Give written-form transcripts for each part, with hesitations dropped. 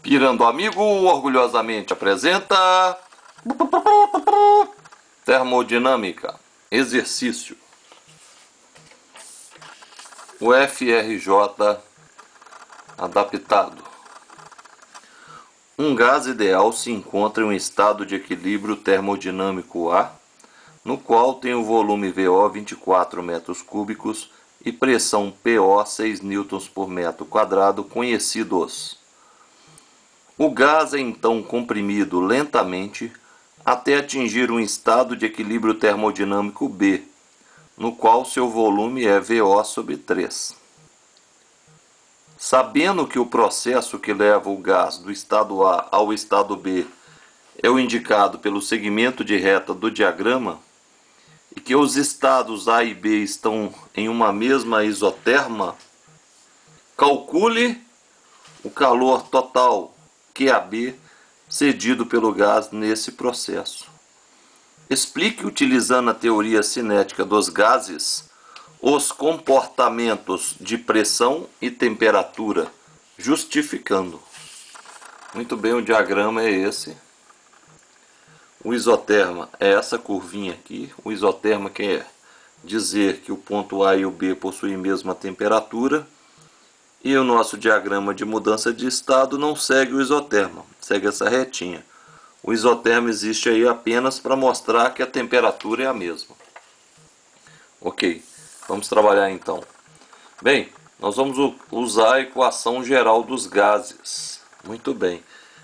Pirando Amigo orgulhosamente apresenta Termodinâmica, exercício. O FRJ adaptado. Um gás ideal se encontra em um estado de equilíbrio termodinâmico A, no qual tem o volume VO 24 metros cúbicos e pressão PO 6 newtons por metro quadrado conhecidos. O gás é então comprimido lentamente até atingir um estado de equilíbrio termodinâmico B, no qual seu volume é VO sobre 3. Sabendo que o processo que leva o gás do estado A ao estado B é o indicado pelo segmento de reta do diagrama, e que os estados A e B estão em uma mesma isoterma, calcule o calor total QAB cedido pelo gás nesse processo. Explique, utilizando a teoria cinética dos gases, os comportamentos de pressão e temperatura, justificando. Muito bem, o diagrama é esse. O isoterma é essa curvinha aqui. O isoterma quer dizer que o ponto A e o B possuem a mesma temperatura. E o nosso diagrama de mudança de estado não segue o isoterma, segue essa retinha. O isoterma existe aí apenas para mostrar que a temperatura é a mesma. Ok, vamos trabalhar então. Bem, nós vamos usar a equação geral dos gases. Muito bem.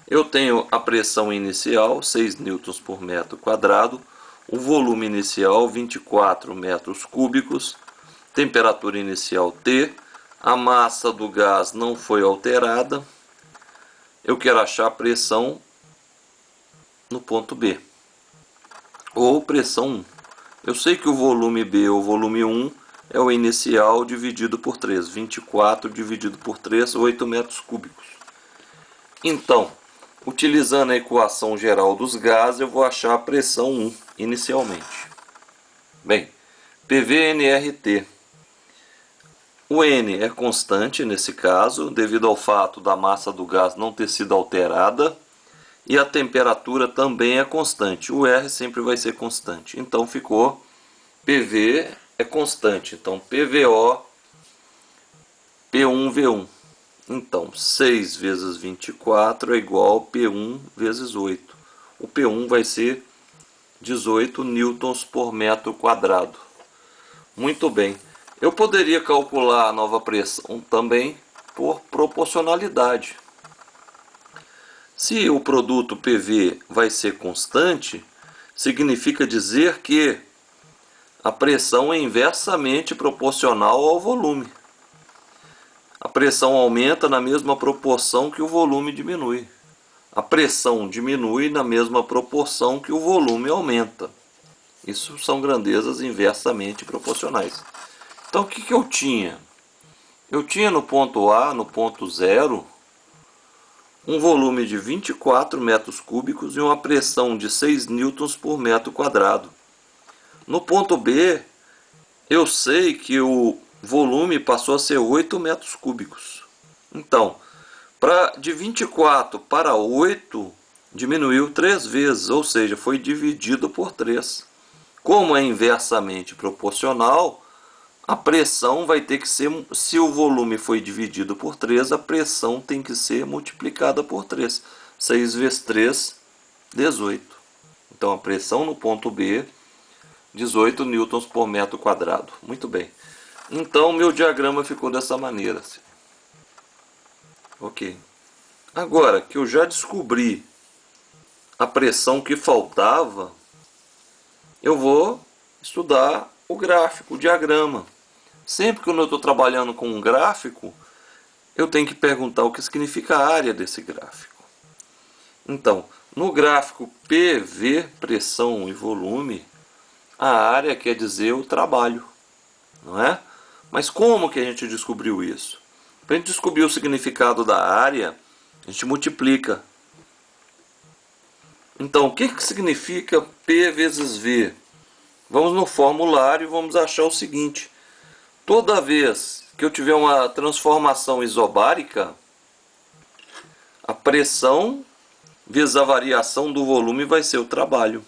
Eu tenho a pressão inicial, 6 newtons por metro quadrado, o volume inicial, 24 metros cúbicos, temperatura inicial T, a massa do gás não foi alterada. Eu quero achar a pressão no ponto B, ou pressão 1. Eu sei que o volume B, ou volume 1, é o inicial dividido por 3. 24 dividido por 3, 8 metros cúbicos. Então, utilizando a equação geral dos gases, eu vou achar a pressão 1 inicialmente. Bem, PV-nRT. O N é constante nesse caso, devido ao fato da massa do gás não ter sido alterada, e a temperatura também é constante. O R sempre vai ser constante. Então ficou PV é constante. Então PVO P1V1. Então 6 vezes 24 é igual a P1 vezes 8. O P1 vai ser 18 newtons por metro quadrado. Muito bem. Eu poderia calcular a nova pressão também por proporcionalidade. Se o produto PV vai ser constante, significa dizer que a pressão é inversamente proporcional ao volume. A pressão aumenta na mesma proporção que o volume diminui. A pressão diminui na mesma proporção que o volume aumenta. Isso são grandezas inversamente proporcionais. Então o que eu tinha? Eu tinha no ponto A, no ponto 0, um volume de 24 metros cúbicos e uma pressão de 6 newtons por metro quadrado. No ponto B, eu sei que o volume passou a ser 8 metros cúbicos. Então, de 24 para 8, diminuiu 3 vezes, ou seja, foi dividido por 3. Como é inversamente proporcional, a pressão vai ter que ser, se o volume foi dividido por 3, a pressão tem que ser multiplicada por 3. 6 vezes 3, 18. Então a pressão no ponto B, 18 newtons por metro quadrado. Muito bem. Então meu diagrama ficou dessa maneira. Ok. Agora que eu já descobri a pressão que faltava, eu vou estudar o gráfico, o diagrama. Sempre que eu estou trabalhando com um gráfico, eu tenho que perguntar o que significa a área desse gráfico. Então, no gráfico PV, pressão e volume, a área quer dizer o trabalho, não é? Mas como que a gente descobriu isso? Para a gente descobrir o significado da área, a gente multiplica. Então, o que significa P vezes V? Vamos no formulário e vamos achar o seguinte. Toda vez que eu tiver uma transformação isobárica, A pressão vezes a variação do volume vai ser o trabalho.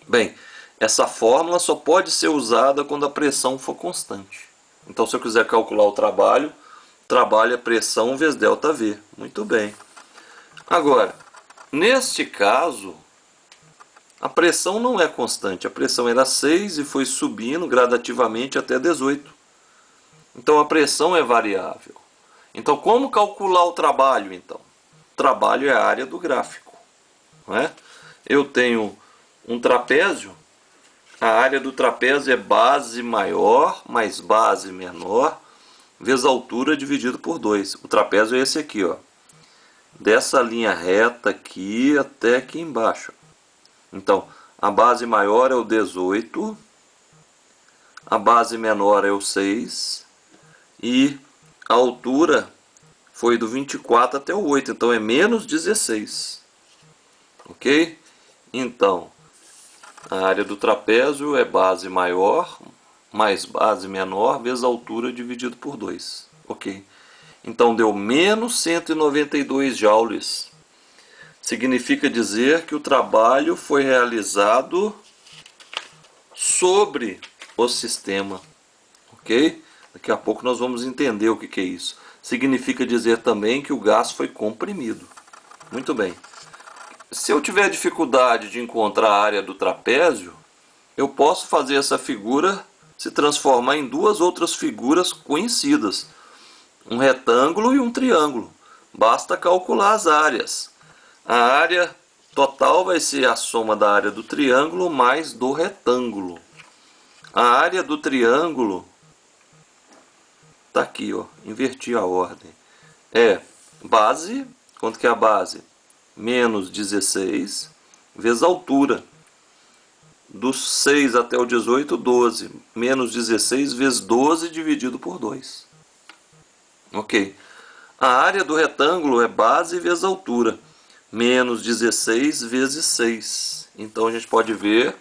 Bem, essa fórmula só pode ser usada quando a pressão for constante. Então, se eu quiser calcular o trabalho é pressão vezes ΔV. Muito bem. Agora, neste caso, a pressão não é constante. A pressão era 6 e foi subindo gradativamente até 18. Então, a pressão é variável. Então, como calcular o trabalho, então? O trabalho é a área do gráfico. Não é? Eu tenho um trapézio. A área do trapézio é base maior mais base menor vezes a altura dividido por 2. O trapézio é esse aqui, ó. Dessa linha reta aqui até aqui embaixo. Então, a base maior é o 18, a base menor é o 6 e a altura foi do 24 até o 8, então é menos 16. Ok? Então, a área do trapézio é base maior mais base menor vezes a altura dividido por 2. Ok? Então deu menos 192 joules. Significa dizer que o trabalho foi realizado sobre o sistema. Ok? Daqui a pouco nós vamos entender o que é isso. Significa dizer também que o gás foi comprimido. Muito bem. Se eu tiver dificuldade de encontrar a área do trapézio, eu posso fazer essa figura se transformar em duas outras figuras conhecidas. Um retângulo e um triângulo. Basta calcular as áreas. A área total vai ser a soma da área do triângulo mais do retângulo. A área do triângulo está aqui, ó, inverti a ordem. É base, quanto que é a base? Menos 16 vezes a altura. Dos 6 até o 18, 12. Menos 16 vezes 12 dividido por 2. Ok. A área do retângulo é base vezes altura. Menos 16 vezes 6. Então a gente pode ver,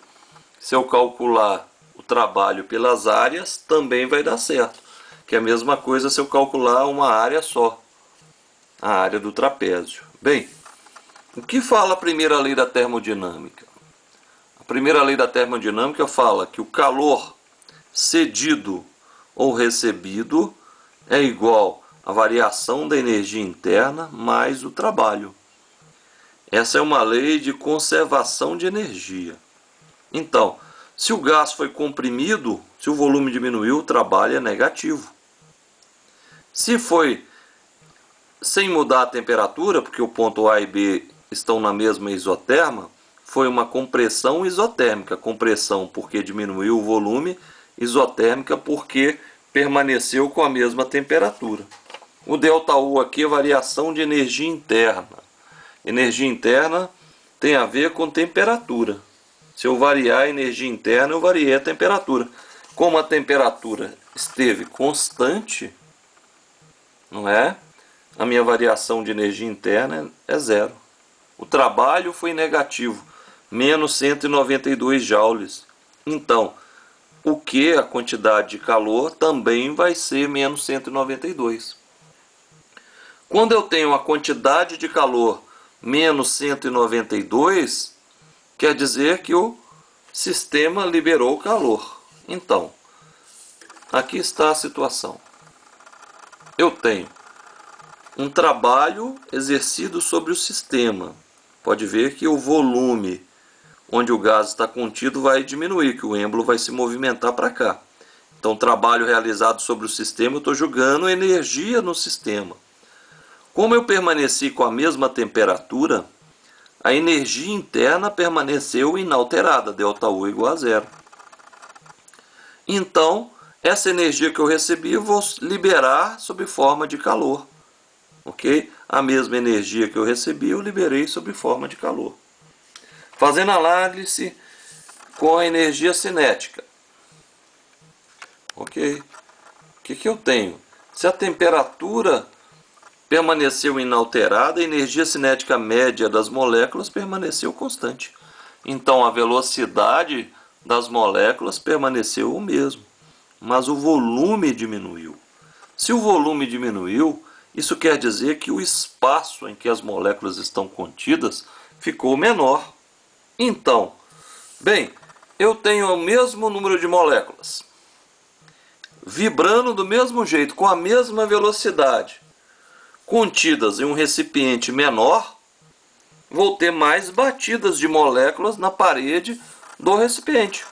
se eu calcular o trabalho pelas áreas, também vai dar certo. Que é a mesma coisa se eu calcular uma área só. A área do trapézio. Bem, o que fala a primeira lei da termodinâmica? A primeira lei da termodinâmica fala que o calor cedido ou recebido é igual à variação da energia interna mais o trabalho. Essa é uma lei de conservação de energia. Então, se o gás foi comprimido, se o volume diminuiu, o trabalho é negativo. Se foi sem mudar a temperatura, porque o ponto A e B estão na mesma isoterma, foi uma compressão isotérmica. Compressão porque diminuiu o volume, isotérmica porque permaneceu com a mesma temperatura. O ΔU aqui é variação de energia interna. Energia interna tem a ver com temperatura. Se eu variar a energia interna, eu variei a temperatura. Como a temperatura esteve constante, não é? A minha variação de energia interna é zero. O trabalho foi negativo, menos 192 joules. Então, o que a quantidade de calor também vai ser menos 192. Quando eu tenho a quantidade de calor menos 192, quer dizer que o sistema liberou calor. Então, aqui está a situação. Eu tenho um trabalho exercido sobre o sistema. Pode ver que o volume onde o gás está contido vai diminuir, que o êmbolo vai se movimentar para cá. Então, trabalho realizado sobre o sistema, eu estou jogando energia no sistema. Como eu permaneci com a mesma temperatura, a energia interna permaneceu inalterada, ΔU igual a zero. Então, essa energia que eu recebi, eu vou liberar sob forma de calor. Ok? A mesma energia que eu recebi, eu liberei sob forma de calor. Fazendo análise com a energia cinética. Ok? O que eu tenho? Se a temperatura permaneceu inalterada, a energia cinética média das moléculas permaneceu constante. Então, a velocidade das moléculas permaneceu o mesmo, mas o volume diminuiu. Se o volume diminuiu, Isso quer dizer que o espaço em que as moléculas estão contidas ficou menor. Então, bem, eu tenho o mesmo número de moléculas, vibrando do mesmo jeito, com a mesma velocidade, contidas em um recipiente menor, vou ter mais batidas de moléculas na parede do recipiente.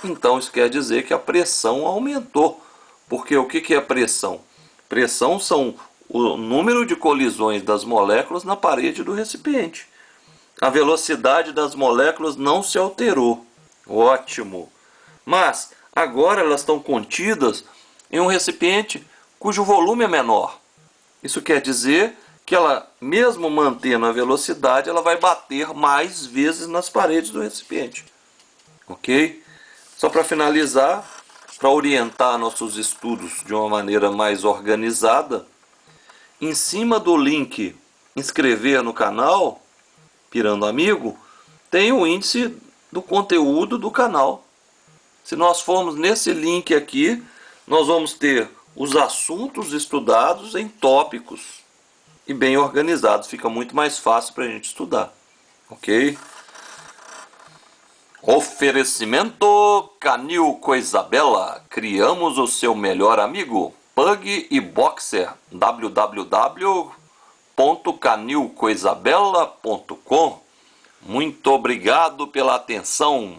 Então isso quer dizer que a pressão aumentou. Porque o que é pressão? Pressão são o número de colisões das moléculas na parede do recipiente. A velocidade das moléculas não se alterou. Ótimo! Mas agora elas estão contidas em um recipiente cujo volume é menor. Isso quer dizer que ela, mesmo mantendo a velocidade, ela vai bater mais vezes nas paredes do recipiente. Ok? Só para finalizar, para orientar nossos estudos de uma maneira mais organizada, em cima do link inscrever no canal, Pirando Amigo, tem o índice do conteúdo do canal. Se nós formos nesse link aqui, nós vamos ter os assuntos estudados em tópicos e bem organizados. Fica muito mais fácil para a gente estudar. Ok? Oferecimento Canil Coisa Bela. Criamos o seu melhor amigo, Pug e Boxer. www.canilcoisabela.com. Muito obrigado pela atenção.